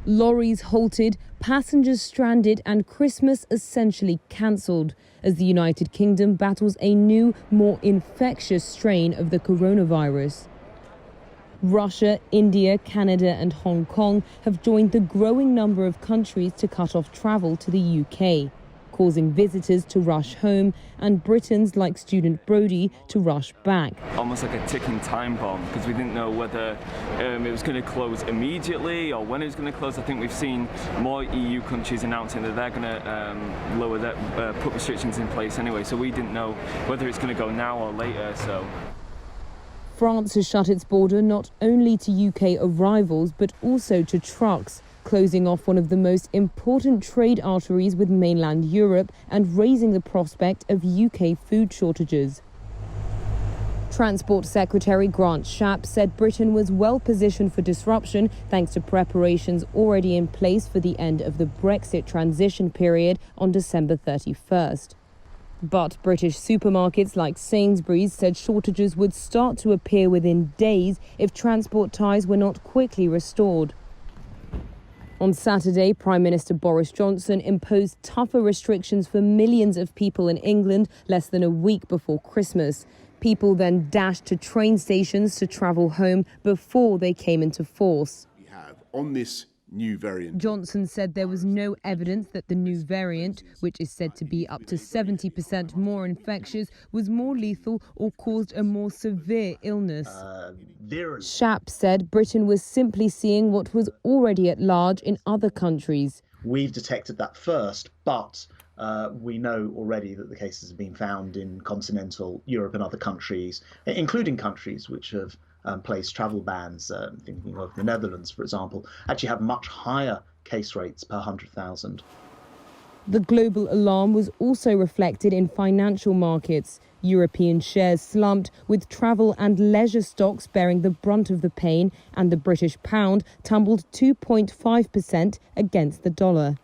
Lorries halted, passengers stranded, and Christmas essentially cancelled as the United Kingdom battles a new, more infectious strain of the coronavirus. Russia, India, Canada and Hong Kong have joined the growing number of countries to cut off travel to the UK, causing visitors to rush home and Britons like student Brody to rush back. Almost like a ticking time bomb, because we didn't know whether it was going to close immediately or when it was going to close. I think we've seen more EU countries announcing that they're going to lower that, put restrictions in place anyway, so we didn't know whether it's going to go now or later. So France has shut its border not only to UK arrivals but also to trucks, closing off one of the most important trade arteries with mainland Europe and raising the prospect of UK food shortages. Transport Secretary Grant Shapps said Britain was well positioned for disruption thanks to preparations already in place for the end of the Brexit transition period on December 31st. But British supermarkets like Sainsbury's said shortages would start to appear within days if transport ties were not quickly restored. On Saturday, Prime Minister Boris Johnson imposed tougher restrictions for millions of people in England less than a week before Christmas. People then dashed to train stations to travel home before they came into force. We have on this new variant. Johnson said there was no evidence that the new variant, which is said to be up to 70% more infectious, was more lethal or caused a more severe illness. Shapps said Britain was simply seeing what was already at large in other countries. We've detected that first, but we know already that the cases have been found in continental Europe and other countries, including countries which have placed travel bans, thinking of the Netherlands, for example, actually have much higher case rates per 100,000. The global alarm was also reflected in financial markets. European shares slumped, with travel and leisure stocks bearing the brunt of the pain, and the British pound tumbled 2.5% against the dollar.